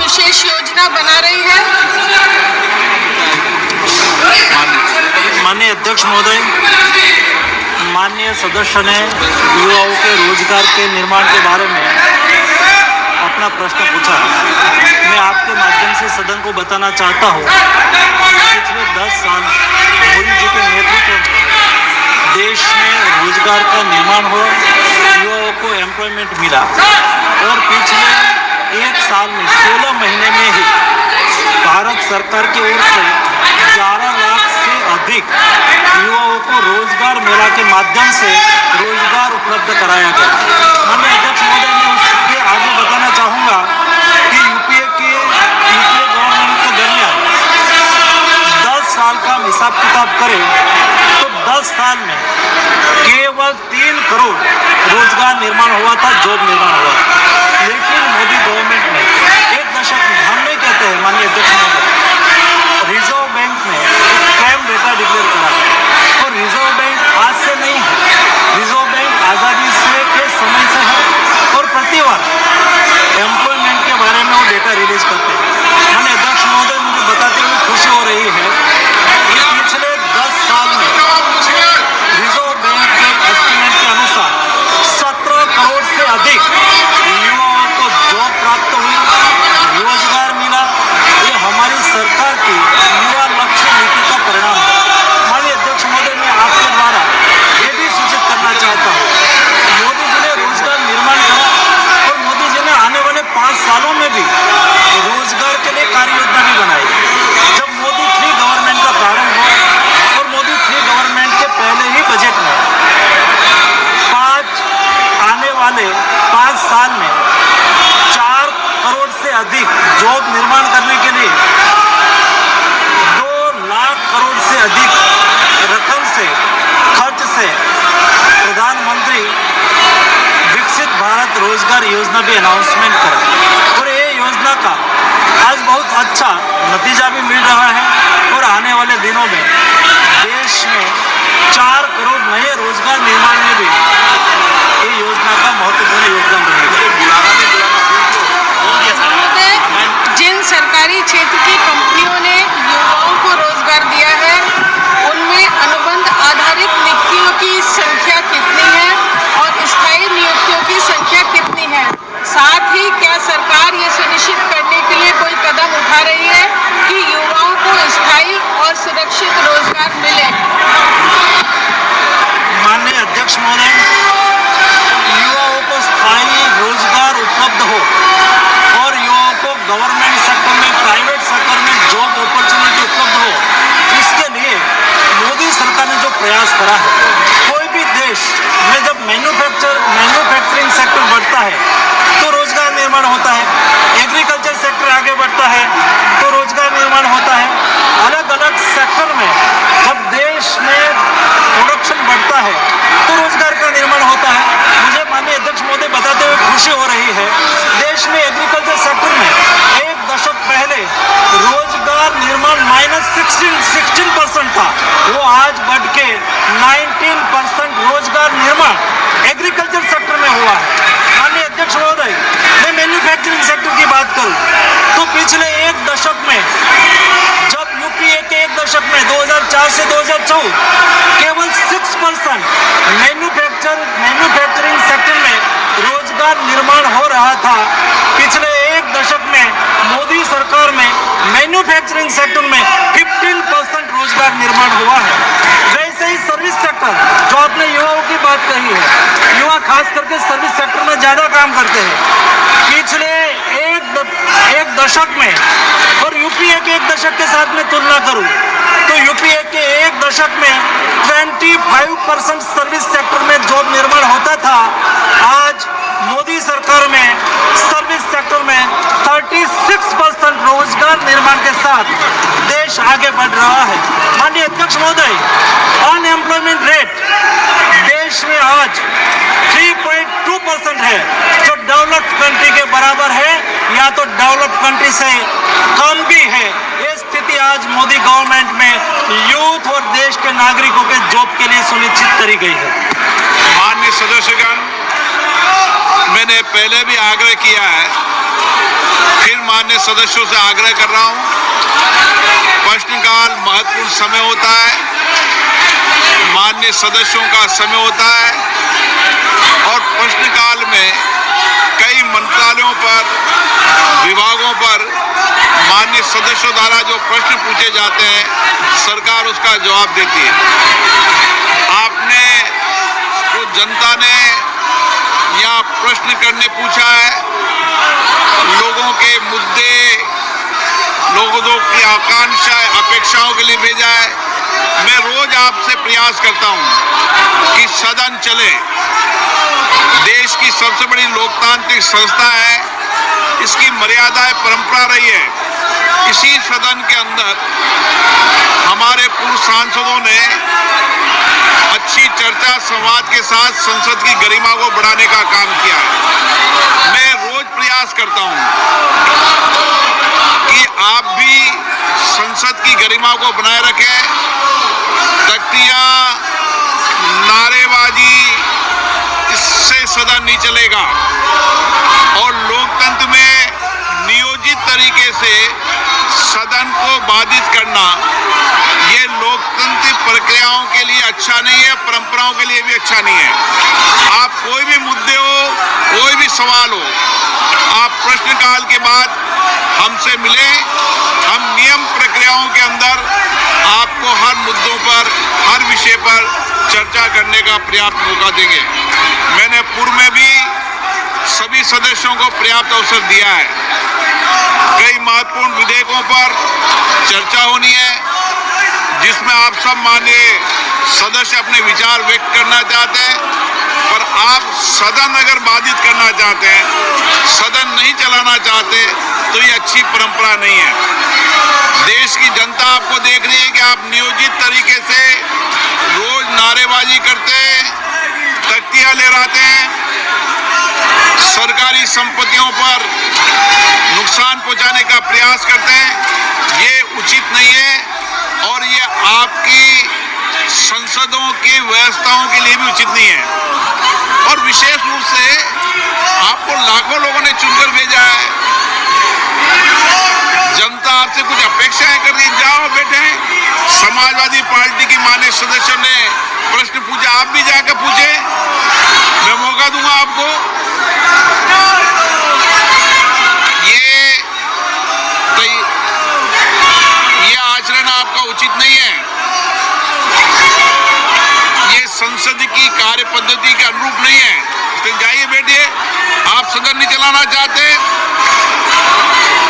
विशेष योजना बना रही है। माननीय अध्यक्ष महोदय, माननीय सदस्य ने युवाओं के रोजगार के निर्माण के बारे में अपना प्रश्न पूछा। मैं आपके माध्यम से सदन को बताना चाहता हूँ, पिछले 10 साल मोदी जी के नेतृत्व में देश में रोजगार का निर्माण हुआ, युवाओं को एम्प्लॉयमेंट मिला और पिछले 1 साल में 16 महीने में ही भारत सरकार की ओर से 11 लाख से अधिक युवाओं को रोजगार मेला के माध्यम से रोजगार उपलब्ध कराया गया। माननीय अध्यक्ष महोदय, मैं उसके आगे बताना चाहूँगा कि यूपीए गवर्नमेंट के दरमियान 10 साल का हिसाब किताब करें तो 10 साल में केवल 3 करोड़ रोजगार निर्माण हुआ था, जॉब निर्माण हुआ। लेकिन मोदी गवर्नमेंट ने 1 दशक में, हम नहीं कहते हैं माननीय अध्यक्ष महोदय, रिजर्व बैंक ने क्राइम डेटा डिक्लेयर करा और रिजर्व बैंक आज से नहीं है, रिजर्व बैंक आज़ादी से के समय से है और प्रतिवार एम्प्लॉयमेंट के बारे में वो डेटा रिलीज करते हैं। माननीय अध्यक्ष महोदय, मुझे बताते हुए खुशी हो रही है कि पिछले 10 साल में रिजर्व बैंक के एस्टिमेट के अनुसार 17 करोड़ से अधिक युवाओं को जॉब प्राप्त हुई, रोजगार मिला। ये हमारी सरकार की युवा लक्ष्य नीति का परिणाम है। माननीय अध्यक्ष महोदय, मैं आपके द्वारा ये भी सूचित करना चाहता हूँ, मोदी जी ने रोजगार निर्माण करा और मोदी जी ने आने वाले 5 सालों में भी रोजगार के लिए कार्य योजना भी बनाई। जब मोदी 3 गवर्नमेंट का प्रारंभ हुआ और मोदी 3 गवर्नमेंट के पहले ही बजट में आने वाले 5 साल में 4 करोड़ से अधिक जॉब निर्माण करने के लिए 2 लाख करोड़ से अधिक रकम से खर्च से प्रधानमंत्री विकसित भारत रोजगार योजना भी अनाउंसमेंट करा और ये योजना का आज बहुत अच्छा नतीजा भी मिल रहा है और आने वाले दिनों में देश में 4 करोड़ नए रोजगार निर्माण में भी ये योजना का महत्वपूर्ण योगदान रहेगा। जिन सरकारी क्षेत्र की कंपनियों ने युवाओं को रोजगार दिया है, उनमें अनुबंध आधारित नियुक्तियों की संख्या कितनी है और स्थायी नियुक्तियों की संख्या कितनी है? साथ ही क्या सरकार ये सुनिश्चित करने के लिए कोई कदम उठा रही है कि युवाओं को स्थायी और सुरक्षित रोजगार मिले? माननीय अध्यक्ष महोदय, युवाओं को स्थायी रोजगार उपलब्ध हो और युवाओं को गवर्नमेंट सेक्टर में, प्राइवेट सेक्टर में जॉब अपॉर्चुनिटी उपलब्ध हो, इसके लिए मोदी सरकार ने जो प्रयास करा है, कोई भी देश में जब मैन्युफैक्चरिंग सेक्टर बढ़ता है तो रोजगार निर्माण होता है, एग्रीकल्चर सेक्टर आगे बढ़ता है तो रोजगार निर्माण होता है। अलग अलग सेक्टर में जब देश में प्रोडक्शन बढ़ता है तो रोजगार का निर्माण होता है। मुझे माननीय अध्यक्ष महोदय बताते हुए खुशी हो रही है, देश में एग्रीकल्चर सेक्टर में 1 दशक पहले रोजगार निर्माण -16% था, वो आज बढ़ के 19% रोजगार निर्माण एग्रीकल्चर सेक्टर में हुआ है। माननीय अध्यक्ष महोदय, मैं मैन्युफैक्चरिंग सेक्टर की बात करूं तो पिछले 1 दशक में, जब यूपीए के 1 दशक में 2004 से 2014 केवल 6% मैन्युफैक्चरिंग सेक्टर में रोजगार निर्माण हो रहा था, पिछले 1 दशक में मोदी सरकार में मैन्युफैक्चरिंग सेक्टर में 15% रोजगार निर्माण हुआ है। वैसे ही सर्विस सेक्टर, जो आपने युवाओं की बात कही है, युवा खास करके सर्विस सेक्टर में ज़्यादा काम करते हैं। पिछले एक दशक में और यूपीए के 1 दशक के साथ में तुलना करूं तो यूपीए के 1 दशक में 25% सर्विस सेक्टर में जॉब निर्माण होता था, आज मोदी सरकार में सर्विस सेक्टर में 36% रोजगार निर्माण के साथ देश आगे बढ़ रहा है। माननीय अध्यक्ष महोदय, अनएम्प्लॉयमेंट रेट देश में आज 3.2% है, जो डेवलप्ड कंट्री के बराबर है या तो डेवलप्ड कंट्री से कम भी है। ये स्थिति आज मोदी गवर्नमेंट में यूथ और देश के नागरिकों के जॉब के लिए सुनिश्चित करी गई है। माननीय सदस्यगण, मैंने पहले भी आग्रह किया है फिर माननीय सदस्यों से आग्रह कर रहा हूं, प्रश्नकाल महत्वपूर्ण समय होता है, माननीय सदस्यों का समय होता है और प्रश्नकाल में कई मंत्रालयों पर, विभागों पर माननीय सदस्यों द्वारा जो प्रश्न पूछे जाते हैं, सरकार उसका जवाब देती है। आपने जो जनता ने यहाँ प्रश्न करने पूछा है, लोगों के मुद्दे, लोगों की आकांक्षा, अपेक्षाओं के लिए भेजा है। मैं रोज आपसे प्रयास करता हूं कि सदन चले। देश की सबसे बड़ी लोकतांत्रिक संस्था है, इसकी मर्यादाएं, परंपरा रही है। इसी सदन के अंदर हमारे पूर्व सांसदों ने अच्छी चर्चा, संवाद के साथ संसद की गरिमा को बढ़ाने का काम किया है। मैं रोज प्रयास करता हूं कि आप भी संसद की गरिमा को बनाए रखें। तख्तियां, नारेबाजी, इससे सदन नहीं चलेगा और लोकतंत्र में नियोजित तरीके से सदन को बाधित करना, ये लोकतांत्रिक प्रक्रियाओं के लिए अच्छा नहीं है, परंपराओं के लिए भी अच्छा नहीं है। आप कोई भी मुद्दे हो, कोई भी सवाल हो, आप प्रश्नकाल के बाद हमसे मिले। हम नियम प्रक्रियाओं के अंदर आपको हर मुद्दों पर, हर विषय पर चर्चा करने का पर्याप्त मौका देंगे। मैंने पूर्व में भी सभी सदस्यों को पर्याप्त अवसर दिया है। कई महत्वपूर्ण विधेयकों पर चर्चा होनी है, जिसमें आप सब माननीय सदस्य अपने विचार व्यक्त करना चाहते हैं, पर आप सदन अगर बाधित करना चाहते हैं, सदन नहीं चलाना चाहते, तो ये अच्छी परंपरा नहीं है। देश की जनता आपको देख रही है कि आप नियोजित तरीके से रोज नारेबाजी करते हैं, तख्तियां लहराते हैं, सरकारी संपत्तियों पर नुकसान पहुंचाने का प्रयास करते हैं। ये उचित नहीं है और ये आपकी संसदों की व्यवस्थाओं के लिए भी उचित नहीं है। और विशेष रूप से आपको लाखों लोगों ने चुनकर भेजा है, जनता आपसे कुछ अपेक्षाएं कर रही, जाओ बैठे। समाजवादी पार्टी की माननीय सदस्य ने प्रश्न पूछा, आप भी जाकर पूछे, मैं मौका दूंगा आपको। ये आचरण आपका उचित नहीं है, ये संसद की कार्य पद्धति के अनुरूप नहीं है। तो जाइए बैठिए। आप सदन नहीं चलाना चाहते,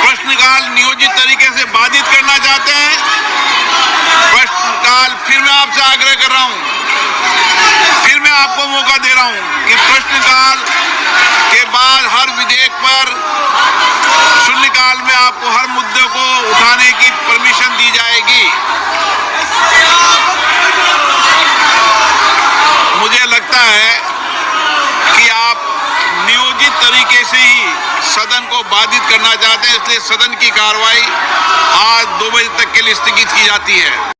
प्रश्नकाल नियोजित तरीके से बाधित करना चाहते हैं, प्रश्नकाल, फिर मैं आपसे आग्रह कर रहा हूं, फिर मैं आपको मौका दे रहा हूं कि प्रश्नकाल के बाद हर विधेयक पर शून्यकाल में आपको हर मुद्दे को उठाने की परमिशन दी जाएगी। मुझे लगता है कि आप नियोजित तरीके से ही सदन को बाधित करना चाहते हैं, इसलिए सदन की कार्रवाई आज 2 बजे तक के लिए स्थगित की जाती है।